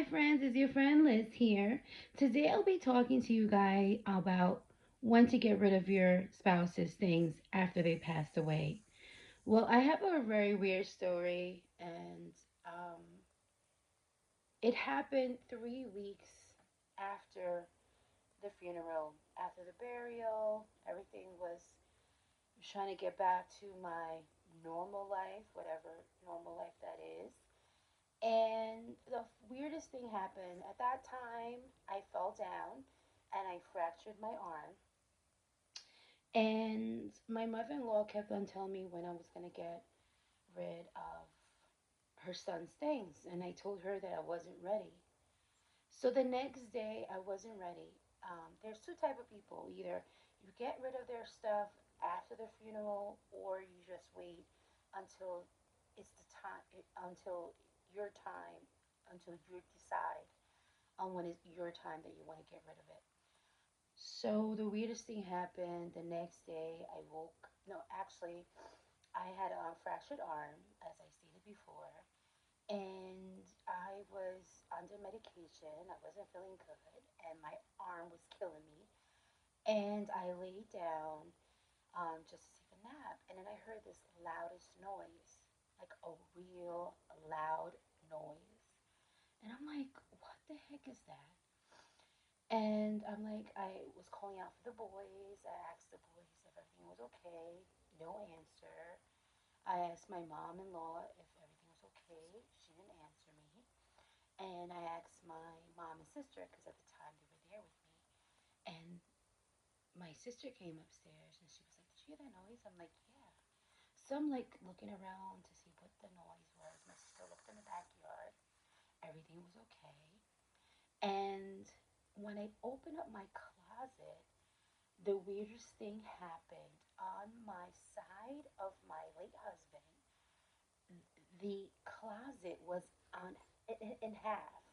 Hi, friends, it's your friend Liz here. Today I'll be talking to you guys about when to get rid of your spouse's things after they passed away. Well, I have a very weird story, and um, it happened 3 weeks after the funeral, after the burial. Everything was trying to get back to my normal life, whatever normal life that is. And the weirdest thing happened. At that time, I fell down and I fractured my arm. And my mother in law kept on telling me when I was going to get rid of her son's things. And I told her that I wasn't ready. So the next day, I wasn't ready. There's two type of people. Either you get rid of their stuff after the funeral, or you just wait until it's the time, until your time, until you decide on when it's your time that you want to get rid of it. So the weirdest thing happened the next day. I woke. No, actually, I had a fractured arm, as I stated before, and I was under medication. I wasn't feeling good, and my arm was killing me. And I laid down just to take a nap, and then I heard this loudest noise, like a real loud noise. And I'm like, what the heck is that? And I'm like, I was calling out for the boys. I asked the boys if everything was okay. No answer. I asked my mom in law if everything was okay. She didn't answer me. And I asked my mom and sister because at the time they were there with me. And my sister came upstairs and she was like, "Did you hear that noise?" I'm like, "Yeah." So I'm like looking around to see what the noise was. My sister looked in the backyard. Everything was okay. And when I opened up my closet, the weirdest thing happened. On my side of my late husband, the closet was on in half.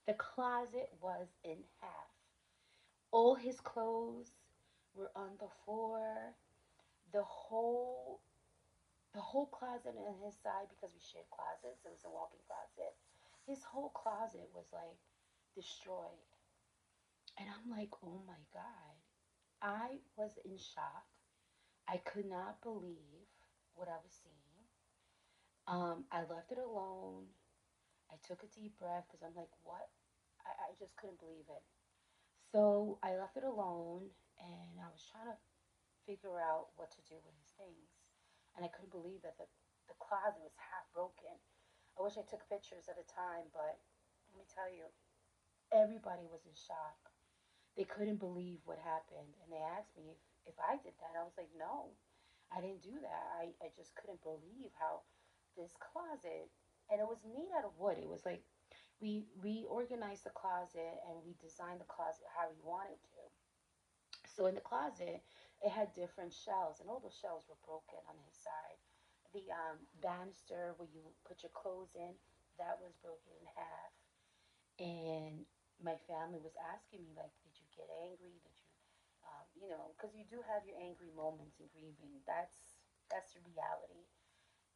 The closet was in half. All his clothes were on the floor. The whole the whole closet on his side, because we shared closets, it was a walk-in closet. His whole closet was like destroyed. And I'm like, "Oh my god." I was in shock. I could not believe what I was seeing. I left it alone. I took a deep breath because I'm like, what? I just couldn't believe it. So I left it alone and I was trying to figure out what to do with his things. And I couldn't believe that the closet was half broken. I wish I took pictures at the time, but let me tell you, everybody was in shock. They couldn't believe what happened. And they asked me if I did that. I was like, no, I didn't do that. I just couldn't believe how this closet, and it was made out of wood. It was like we organized the closet and we designed the closet how we wanted to. So in the closet, it had different shelves, and all the shelves were broken on his side. The banister where you put your clothes in, that was broken in half. And my family was asking me like, did you get angry? Did you, because you do have your angry moments in grieving. That's the reality.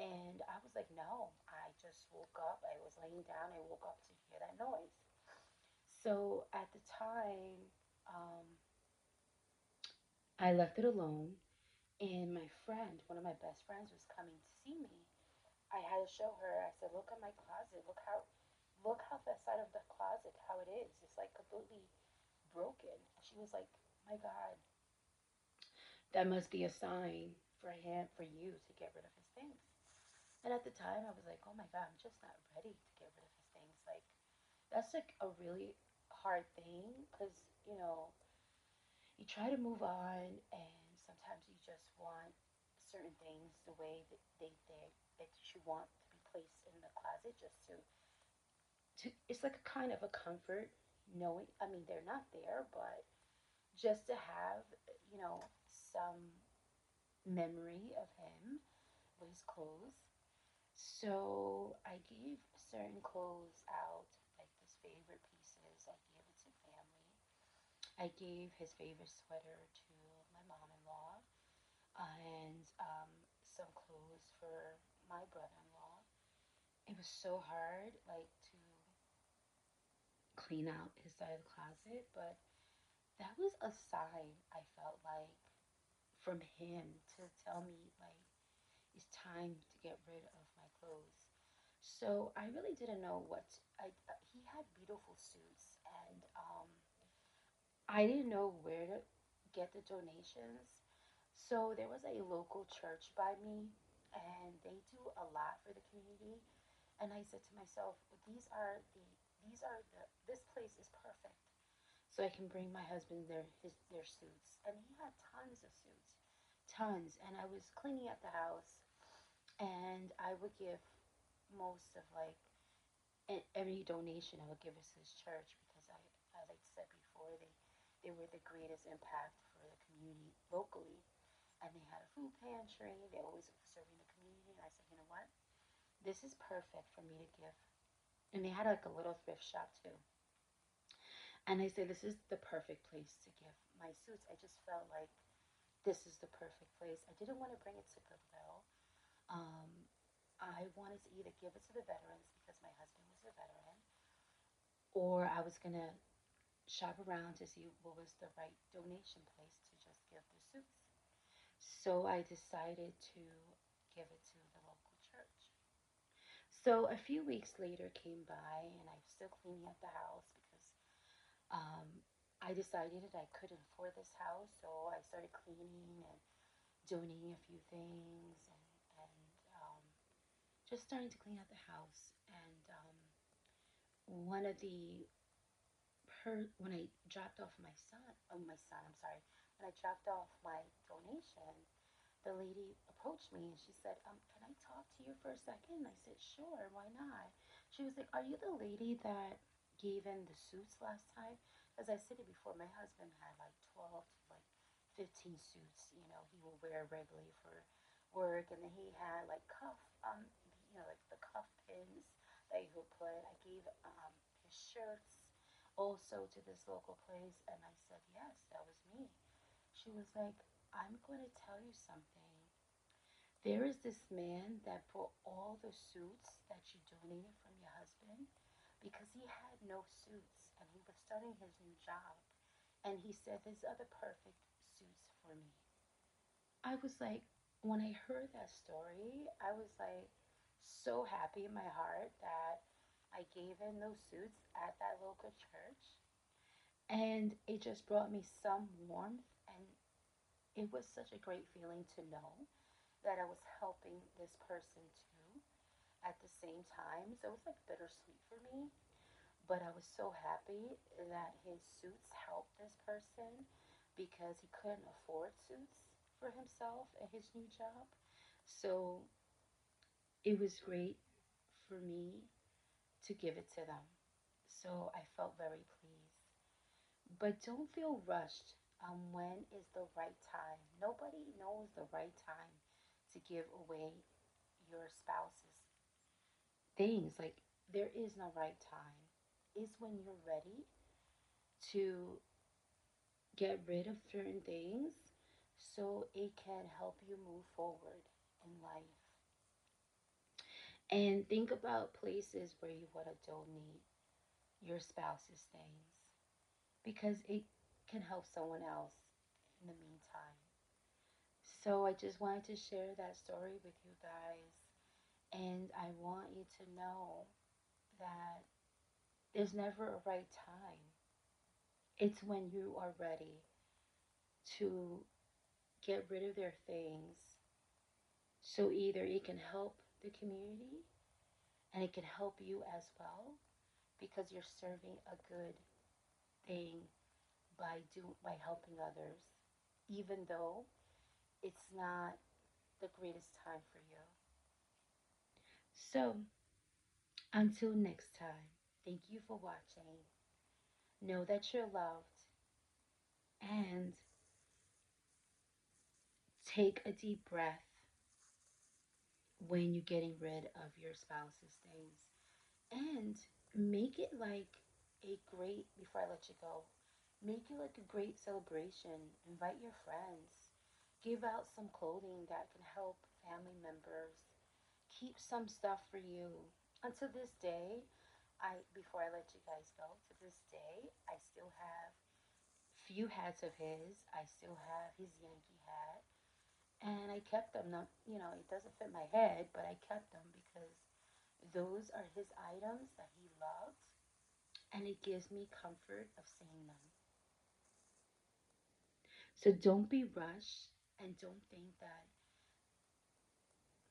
And I was like, no. I just woke up. I was laying down. I woke up to hear that noise. So at the time, um, I left it alone. And my friend, one of my best friends, was coming to see me. I had to show her. I said, "Look at my closet. Look how the side of the closet, how it is. It's like completely broken." And she was like, "My God, that must be a sign for him, for you to get rid of his things." And at the time, I was like, "Oh my God, I'm just not ready to get rid of his things." Like, that's like a really hard thing because, you know, you try to move on and sometimes you just want certain things the way that you want to be placed in the closet just to it's like a kind of a comfort knowing, I mean, they're not there, but just to have, you know, some memory of him with his clothes. So I gave certain clothes out, like his favorite pieces. I gave it to family. I gave his favorite sweater to my mom-in-law, and some clothes for my brother-in-law. It was so hard, like to clean out his side of the closet, but that was a sign I felt like from him to tell me like it's time to get rid of my clothes. So I really didn't know what he had beautiful suits, and I didn't know where to get the donations. So there was a local church by me, and they do a lot for the community. And I said to myself, this place is perfect. So I can bring my husband their suits. And he had tons of suits. Tons. And I was cleaning up the house, and I would give most of like every donation I would give it to his church because I like said before, they were the greatest impact for the community locally. And they had a food pantry. They always serving the community. And I said, you know what? This is perfect for me to give. And they had like a little thrift shop too. And I said, this is the perfect place to give my suits. I just felt like this is the perfect place. I didn't want to bring it to Goodwill. Um, I wanted to either give it to the veterans because my husband was a veteran, or I was going to shop around to see what was the right donation place to just give the suits. So I decided to give it to the local church. So a few weeks later came by, and I was still cleaning up the house because um, I decided that I couldn't afford this house. So I started cleaning and donating a few things, and just starting to clean out the house. And one of the when I dropped off I'm sorry, when I dropped off my donation, the lady approached me and she said, can I talk to you for a second? I said, sure, why not? She was like, are you the lady that gave in the suits last time? As I said it before, my husband had like 12 to like 15 suits, he will wear regularly for work. And then he had like like the cuff pins that he would put. I gave his shirts also to this local place. And I said, yes, that was me. She was like, I'm going to tell you something. There is this man that brought all the suits that you donated from your husband because he had no suits and he was starting his new job. And he said, these are the perfect suits for me. I was like, when I heard that story, I was like so happy in my heart that I gave in those suits at that local church. And it just brought me some warmth, and it was such a great feeling to know that I was helping this person too at the same time. So it was like bittersweet for me, but I was so happy that his suits helped this person because he couldn't afford suits for himself at his new job. So it was great for me to give it to them. So I felt very pleased. But don't feel rushed on when is the right time. Nobody knows the right time to give away your spouse's things. Like, there is no right time. It's when you're ready to get rid of certain things so it can help you move forward in life. And think about places where you want to donate your spouse's things because it can help someone else in the meantime. So I just wanted to share that story with you guys. And I want you to know that there's never a right time. It's when you are ready to get rid of their things. So either it can help the community and it can help you as well because you're serving a good thing by helping others, even though it's not the greatest time for you. So until next time, thank you for watching. Know that you're loved and take a deep breath when you're getting rid of your spouse's things. And make it like a great, before I let you go, make it like a great celebration. Invite your friends. Give out some clothing that can help family members. Keep some stuff for you. Until this day, before I let you guys go, to this day, I still have few hats of his. I still have his Yankee hat, and I kept them. Not, it doesn't fit my head, but I kept them because those are his items that he loved, and it gives me comfort of seeing them. So don't be rushed, and don't think that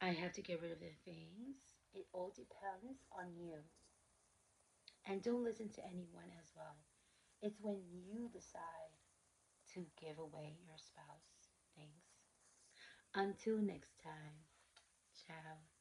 I have to get rid of the things. It all depends on you. And don't listen to anyone as well. It's when you decide to give away your spouse things. Until next time, ciao.